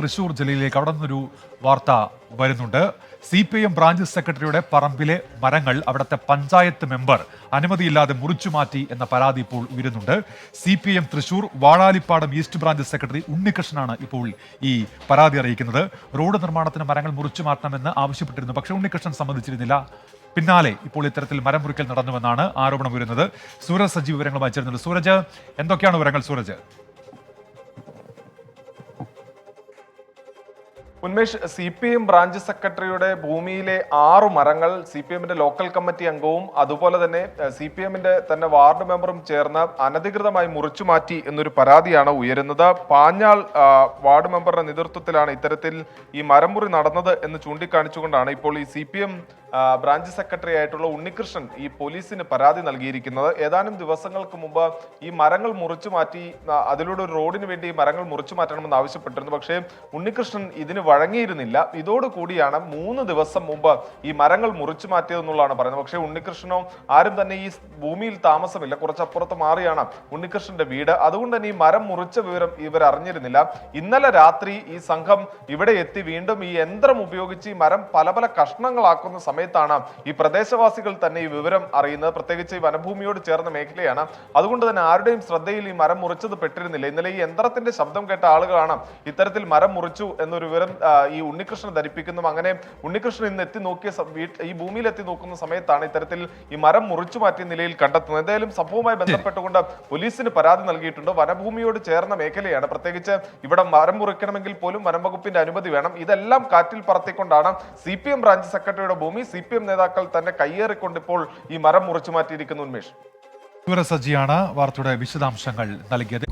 തൃശൂർ ജില്ലയിലേക്ക് അവിടെ നിന്നൊരു വാർത്ത വരുന്നുണ്ട്. CPIM ബ്രാഞ്ച് സെക്രട്ടറിയുടെ പറമ്പിലെ മരങ്ങൾ അവിടുത്തെ പഞ്ചായത്ത് മെമ്പർ അനുമതിയില്ലാതെ മുറിച്ചുമാറ്റി എന്ന പരാതി ഇപ്പോൾ ഉയരുന്നുണ്ട്. CPIM Thrissur Vazhalippadam east branch secretary ഉണ്ണികൃഷ്ണനാണ് ഇപ്പോൾ ഈ പരാതി അറിയിക്കുന്നത്. റോഡ് നിർമ്മാണത്തിന് മരങ്ങൾ മുറിച്ചു മാറ്റണമെന്ന് ആവശ്യപ്പെട്ടിരുന്നു, പക്ഷേ ഉണ്ണികൃഷ്ണൻ സമ്മതിച്ചിരുന്നില്ല. പിന്നാലെ ഇപ്പോൾ ഇത്തരത്തിൽ മരം മുറിക്കൽ നടന്നുവെന്നാണ് ആരോപണം വരുന്നത്. സൂരജ് സജീവ് വിവരങ്ങൾ വായിച്ചിരുന്നത്. സൂരജ്, എന്തൊക്കെയാണ് വിവരങ്ങൾ? സൂരജ്. ഉന്മേഷ്, CPIM ബ്രാഞ്ച് സെക്രട്ടറിയുടെ ഭൂമിയിലെ 6 മരങ്ങൾ CPIMന്റെ ലോക്കൽ കമ്മിറ്റി അംഗവും അതുപോലെ തന്നെ CPIMന്റെ തന്നെ വാർഡ് മെമ്പറും ചേർന്ന് അനധികൃതമായി മുറിച്ചു മാറ്റി എന്നൊരു പരാതിയാണ് ഉയരുന്നത്. പാഞ്ഞാൾ വാർഡ് മെമ്പറുടെ നേതൃത്വത്തിലാണ് ഇത്തരത്തിൽ ഈ മരംമുറി നടന്നത് എന്ന് ചൂണ്ടിക്കാണിച്ചുകൊണ്ടാണ് ഇപ്പോൾ ഈ CPIM ബ്രാഞ്ച് സെക്രട്ടറി ആയിട്ടുള്ള ഉണ്ണികൃഷ്ണൻ ഈ പോലീസിന് പരാതി നൽകിയിരിക്കുന്നത്. ഏതാനും ദിവസങ്ങൾക്ക് മുമ്പ് ഈ മരങ്ങൾ മുറിച്ചു മാറ്റി അതിലൂടെ ഒരു റോഡിന് വേണ്ടി ഈ മരങ്ങൾ മുറിച്ചു മാറ്റണമെന്ന് ആവശ്യപ്പെട്ടിരുന്നു. പക്ഷേ ഉണ്ണികൃഷ്ണൻ ഇതിന് വഴങ്ങിയിരുന്നില്ല. ഇതോടുകൂടിയാണ് 3 ദിവസം മുമ്പ് ഈ മരങ്ങൾ മുറിച്ചു മാറ്റിയതെന്നുള്ളതാണ് പറയുന്നത്. പക്ഷേ ഉണ്ണികൃഷ്ണനോ ആരും തന്നെ ഈ ഭൂമിയിൽ താമസമില്ല, കുറച്ചപ്പുറത്ത് മാറിയാണ് ഉണ്ണികൃഷ്ണന്റെ വീട്. അതുകൊണ്ട് തന്നെ ഈ മരം മുറിച്ച വിവരം ഇവർ അറിഞ്ഞിരുന്നില്ല. ഇന്നലെ രാത്രി ഈ സംഘം ഇവിടെ എത്തി വീണ്ടും ഈ യന്ത്രം ഉപയോഗിച്ച് ഈ മരം പല പല കഷ്ണങ്ങളാക്കുന്ന സമയത്താണ് ഈ പ്രദേശവാസികൾ തന്നെ ഈ വിവരം അറിയുന്നത്. പ്രത്യേകിച്ച് ഈ വനഭൂമിയോട് ചേർന്ന മേഖലയാണ്. അതുകൊണ്ട് തന്നെ ആരുടെയും ശ്രദ്ധയിൽ ഈ മരം മുറിച്ചത് പെട്ടിരുന്നില്ല. ഇന്നലെ ഈ യന്ത്രത്തിന്റെ ശബ്ദം കേട്ട ആളുകളാണ് ഇത്തരത്തിൽ മരം മുറിച്ചു എന്നൊരു വിവരം ഈ ഉണ്ണികൃഷ്ണൻ ധരിപ്പിക്കുന്നു. അങ്ങനെ ഉണ്ണികൃഷ്ണൻ ഇന്ന് എത്തി നോക്കിയ ഈ ഭൂമിയിൽ എത്തി നോക്കുന്ന സമയത്താണ് ഇത്തരത്തിൽ ഈ മരം മുറിച്ചു മാറ്റിയ നിലയിൽ കണ്ടെത്തുന്നത്. എന്തായാലും സംഭവവുമായി ബന്ധപ്പെട്ടുകൊണ്ട് പോലീസിന് പരാതി നൽകിയിട്ടുണ്ട്. വനഭൂമിയോട് ചേർന്ന മേഖലയാണ്. പ്രത്യേകിച്ച് ഇവിടെ മരം മുറിക്കണമെങ്കിൽ പോലും വനം വകുപ്പിന്റെ അനുമതി വേണം. ഇതെല്ലാം കാറ്റിൽ പറത്തിക്കൊണ്ടാണ് CPIM ബ്രാഞ്ച് സെക്രട്ടറിയുടെ ഭൂമി CPIM നേതാക്കൾ തന്നെ കയ്യേറിക്കൊണ്ട് ഇപ്പോൾ ഈ മരം മുറിച്ചു മാറ്റിയിരിക്കുന്നു. ഉന്മേഷ്, സൂരജ് സജിയാണ് വാർത്തയുടെ വിശദാംശങ്ങൾ നൽകിയത്.